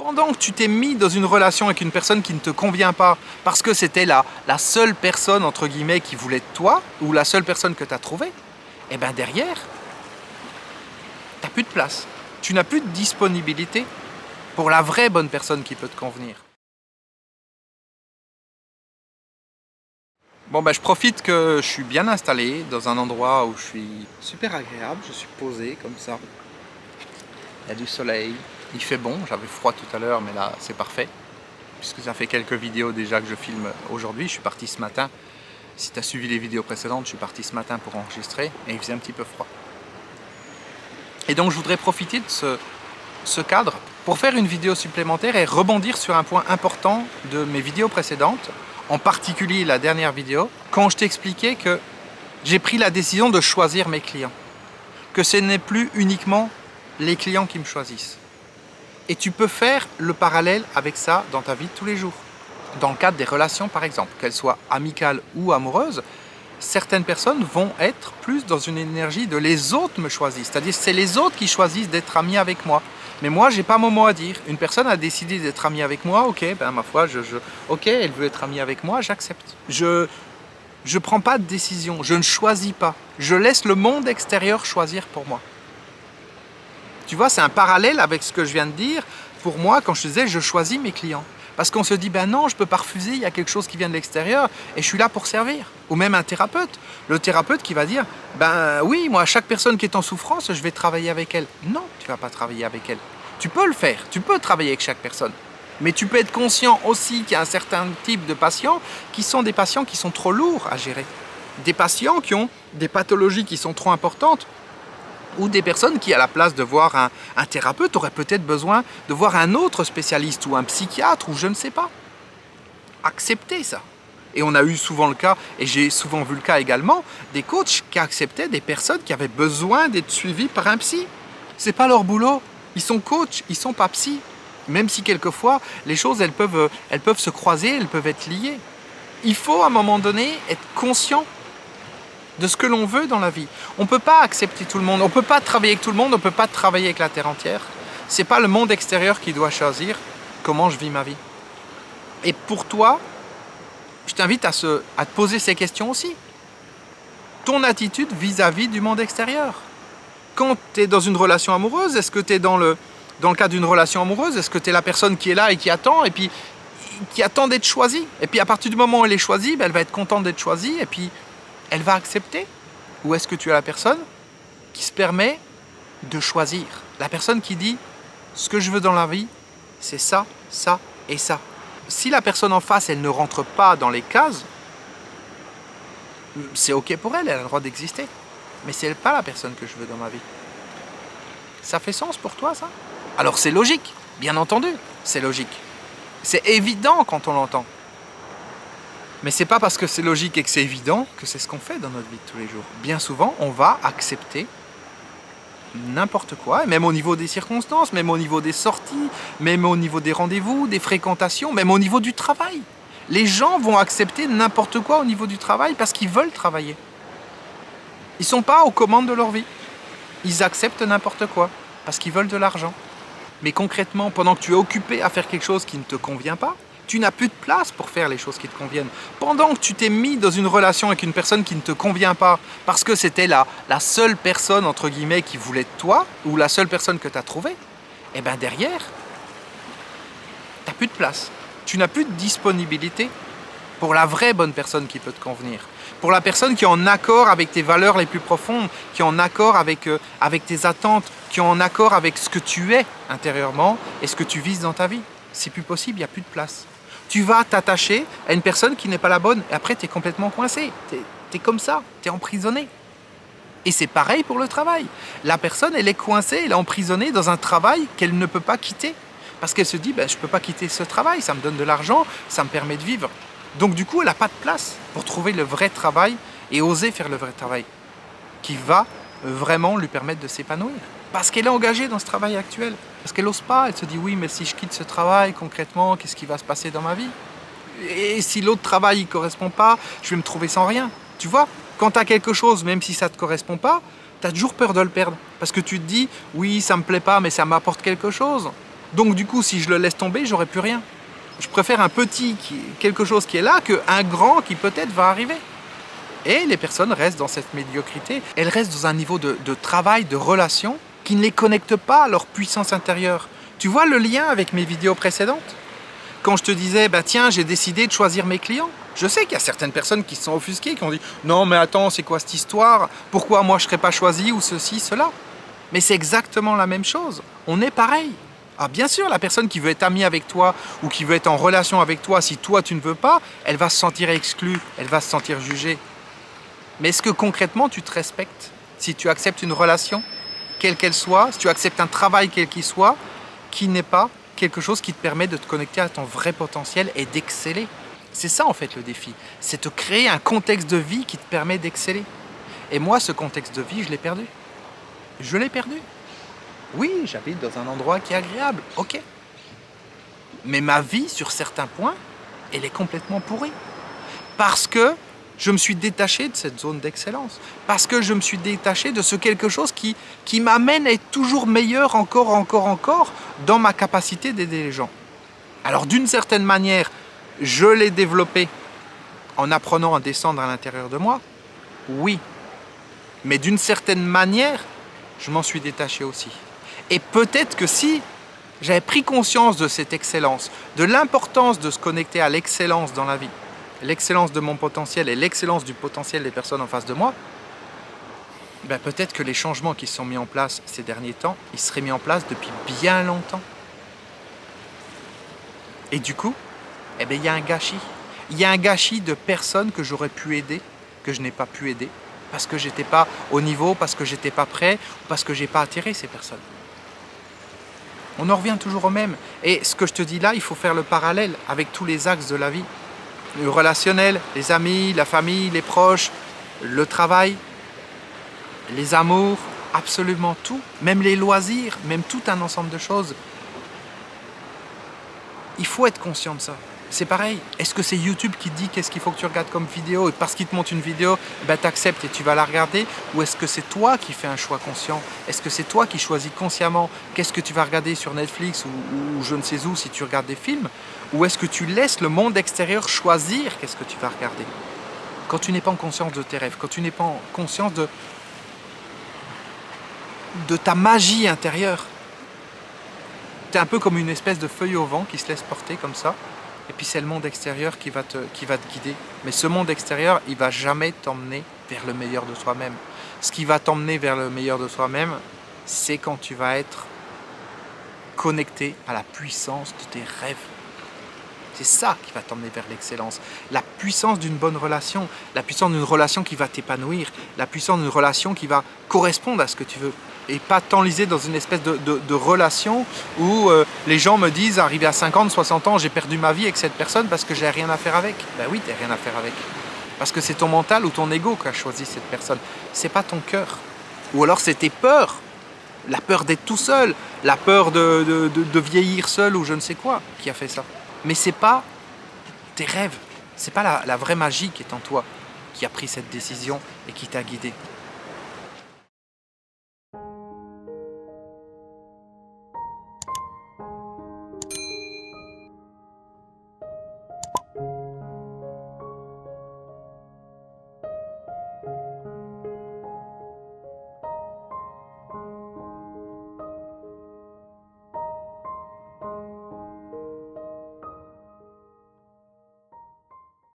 Pendant que tu t'es mis dans une relation avec une personne qui ne te convient pas, parce que c'était la seule personne, entre guillemets, qui voulait de toi, ou la seule personne que tu as trouvée, et bien derrière, tu n'as plus de place. Tu n'as plus de disponibilité pour la vraie bonne personne qui peut te convenir. Bon, ben, je profite que je suis bien installé dans un endroit où je suis super agréable, je suis posé comme ça. Il y a du soleil, il fait bon, j'avais froid tout à l'heure, mais là c'est parfait. Puisque ça fait quelques vidéos déjà que je filme aujourd'hui, je suis parti ce matin. Si tu as suivi les vidéos précédentes, je suis parti ce matin pour enregistrer et il faisait un petit peu froid. Et donc je voudrais profiter de ce cadre pour faire une vidéo supplémentaire et rebondir sur un point important de mes vidéos précédentes, en particulier la dernière vidéo, quand je t'expliquais que j'ai pris la décision de choisir mes clients. Que ce n'est plus uniquement les clients qui me choisissent. Et tu peux faire le parallèle avec ça dans ta vie de tous les jours. Dans le cadre des relations par exemple, qu'elles soient amicales ou amoureuses, certaines personnes vont être plus dans une énergie de les autres me choisissent. C'est-à-dire c'est les autres qui choisissent d'être amis avec moi. Mais moi, j'ai pas mon mot à dire. Une personne a décidé d'être amie avec moi, ok, ben ma foi, ok, elle veut être amie avec moi, j'accepte. Je prends pas de décision, je ne choisis pas. Je laisse le monde extérieur choisir pour moi. Tu vois, c'est un parallèle avec ce que je viens de dire. Pour moi, quand je disais, je choisis mes clients. Parce qu'on se dit, ben non, je ne peux pas refuser, il y a quelque chose qui vient de l'extérieur et je suis là pour servir. Ou même un thérapeute. Le thérapeute qui va dire, ben oui, moi, chaque personne qui est en souffrance, je vais travailler avec elle. Non, tu ne vas pas travailler avec elle. Tu peux le faire, tu peux travailler avec chaque personne. Mais tu peux être conscient aussi qu'il y a un certain type de patients qui sont des patients qui sont trop lourds à gérer. Des patients qui ont des pathologies qui sont trop importantes. Ou des personnes qui, à la place de voir un thérapeute, auraient peut-être besoin de voir un autre spécialiste ou un psychiatre ou je ne sais pas. Accepter ça. Et on a eu souvent le cas, et j'ai souvent vu le cas également, des coachs qui acceptaient des personnes qui avaient besoin d'être suivies par un psy. C'est pas leur boulot. Ils sont coachs, ils sont pas psy. Même si quelquefois, les choses, elles peuvent se croiser, elles peuvent être liées. Il faut à un moment donné être conscient de ce que l'on veut dans la vie. On ne peut pas accepter tout le monde, on ne peut pas travailler avec tout le monde, on ne peut pas travailler avec la terre entière. Ce n'est pas le monde extérieur qui doit choisir comment je vis ma vie. Et pour toi, je t'invite à te poser ces questions aussi. Ton attitude vis-à-vis du monde extérieur. Quand tu es dans une relation amoureuse, est-ce que tu es dans le cadre d'une relation amoureuse, est-ce que tu es la personne qui est là et qui attend, et puis qui attend d'être choisie? Et puis à partir du moment où elle est choisie, ben, elle va être contente d'être choisie, et puis elle va accepter? Ou est-ce que tu es la personne qui se permet de choisir? La personne qui dit, ce que je veux dans la vie, c'est ça, ça et ça. Si la personne en face, elle ne rentre pas dans les cases, c'est ok pour elle, elle a le droit d'exister. Mais ce n'est pas la personne que je veux dans ma vie. Ça fait sens pour toi, ça? Alors c'est logique, bien entendu, c'est logique. C'est évident quand on l'entend. Mais c'est pas parce que c'est logique et que c'est évident que c'est ce qu'on fait dans notre vie de tous les jours. Bien souvent, on va accepter n'importe quoi, même au niveau des circonstances, même au niveau des sorties, même au niveau des rendez-vous, des fréquentations, même au niveau du travail. Les gens vont accepter n'importe quoi au niveau du travail parce qu'ils veulent travailler. Ils ne sont pas aux commandes de leur vie. Ils acceptent n'importe quoi parce qu'ils veulent de l'argent. Mais concrètement, pendant que tu es occupé à faire quelque chose qui ne te convient pas, tu n'as plus de place pour faire les choses qui te conviennent. Pendant que tu t'es mis dans une relation avec une personne qui ne te convient pas, parce que c'était la seule personne, entre guillemets, qui voulait de toi, ou la seule personne que tu as trouvée, et bien derrière, tu n'as plus de place. Tu n'as plus de disponibilité pour la vraie bonne personne qui peut te convenir. Pour la personne qui est en accord avec tes valeurs les plus profondes, qui est en accord avec tes attentes, qui est en accord avec ce que tu es intérieurement et ce que tu vises dans ta vie. C'est plus possible, il n'y a plus de place. Tu vas t'attacher à une personne qui n'est pas la bonne et après tu es complètement coincé. Tu es comme ça, tu es emprisonné. Et c'est pareil pour le travail. La personne, elle est coincée, elle est emprisonnée dans un travail qu'elle ne peut pas quitter. Parce qu'elle se dit, ben, je ne peux pas quitter ce travail, ça me donne de l'argent, ça me permet de vivre. Donc du coup, elle n'a pas de place pour trouver le vrai travail et oser faire le vrai travail qui va vraiment lui permettre de s'épanouir. Parce qu'elle est engagée dans ce travail actuel. Parce qu'elle n'ose pas, elle se dit oui, mais si je quitte ce travail, concrètement, qu'est-ce qui va se passer dans ma vie? Et si l'autre travail ne correspond pas, je vais me trouver sans rien. Tu vois, quand tu as quelque chose, même si ça ne te correspond pas, tu as toujours peur de le perdre. Parce que tu te dis, oui, ça ne me plaît pas, mais ça m'apporte quelque chose. Donc du coup, si je le laisse tomber, j'aurai plus rien. Je préfère un petit, quelque chose qui est là, qu'un grand qui peut-être va arriver. Et les personnes restent dans cette médiocrité. Elles restent dans un niveau de travail, de relation, qui ne les connecte pas à leur puissance intérieure. Tu vois le lien avec mes vidéos précédentes? Quand je te disais, bah tiens, j'ai décidé de choisir mes clients. Je sais qu'il y a certaines personnes qui se sont offusquées, qui ont dit « Non, mais attends, c'est quoi cette histoire? Pourquoi moi je ne serais pas choisi ou ceci, cela ?» Mais c'est exactement la même chose. On est pareil. Ah, bien sûr, la personne qui veut être amie avec toi ou qui veut être en relation avec toi, si toi tu ne veux pas, elle va se sentir exclue, elle va se sentir jugée. Mais est-ce que concrètement tu te respectes? Si tu acceptes une relation, quelle qu'elle soit, si tu acceptes un travail quel qu'il soit, qui n'est pas quelque chose qui te permet de te connecter à ton vrai potentiel et d'exceller. C'est ça en fait le défi, c'est te créer un contexte de vie qui te permet d'exceller. Et moi, ce contexte de vie, je l'ai perdu. Je l'ai perdu. Oui, j'habite dans un endroit qui est agréable, ok. Mais ma vie, sur certains points, elle est complètement pourrie. Parce que je me suis détaché de cette zone d'excellence. Parce que je me suis détaché de ce quelque chose qui m'amène à être toujours meilleur, encore, dans ma capacité d'aider les gens. Alors d'une certaine manière, je l'ai développé en apprenant à descendre à l'intérieur de moi. Oui. Mais d'une certaine manière, je m'en suis détaché aussi. Et peut-être que si j'avais pris conscience de cette excellence, de l'importance de se connecter à l'excellence dans la vie, l'excellence de mon potentiel et l'excellence du potentiel des personnes en face de moi, ben peut-être que les changements qui se sont mis en place ces derniers temps, ils seraient mis en place depuis bien longtemps. Et du coup, eh ben, il y a un gâchis. Il y a un gâchis de personnes que j'aurais pu aider, que je n'ai pas pu aider, parce que je n'étais pas au niveau, parce que je n'étais pas prêt, ou parce que je n'ai pas attiré ces personnes. On en revient toujours au même. Et ce que je te dis là, il faut faire le parallèle avec tous les axes de la vie. Le relationnel, les amis, la famille, les proches, le travail, les amours, absolument tout. Même les loisirs, même tout un ensemble de choses. Il faut être conscient de ça. C'est pareil. Est-ce que c'est YouTube qui te dit qu'est-ce qu'il faut que tu regardes comme vidéo et parce qu'il te montre une vidéo, ben, tu acceptes et tu vas la regarder? Ou est-ce que c'est toi qui fais un choix conscient? Est-ce que c'est toi qui choisis consciemment qu'est-ce que tu vas regarder sur Netflix ou je ne sais où si tu regardes des films? Ou est-ce que tu laisses le monde extérieur choisir qu'est-ce que tu vas regarder? Quand tu n'es pas en conscience de tes rêves, quand tu n'es pas en conscience de ta magie intérieure, tu es un peu comme une espèce de feuille au vent qui se laisse porter comme ça. Et puis c'est le monde extérieur qui va te guider. Mais ce monde extérieur, il ne va jamais t'emmener vers le meilleur de soi-même. Ce qui va t'emmener vers le meilleur de soi-même, c'est quand tu vas être connecté à la puissance de tes rêves. C'est ça qui va t'emmener vers l'excellence. La puissance d'une bonne relation, la puissance d'une relation qui va t'épanouir, la puissance d'une relation qui va correspondre à ce que tu veux. Et pas t'enliser dans une espèce de relation où les gens me disent, arrivé à 50, 60 ans, j'ai perdu ma vie avec cette personne parce que j'ai rien à faire avec. Ben oui, tu n'as rien à faire avec. Parce que c'est ton mental ou ton ego qui a choisi cette personne. C'est pas ton cœur. Ou alors c'est tes peurs. La peur d'être tout seul, la peur de vieillir seul ou je ne sais quoi qui a fait ça. Mais c'est pas tes rêves. C'est pas la vraie magie qui est en toi qui a pris cette décision et qui t'a guidé.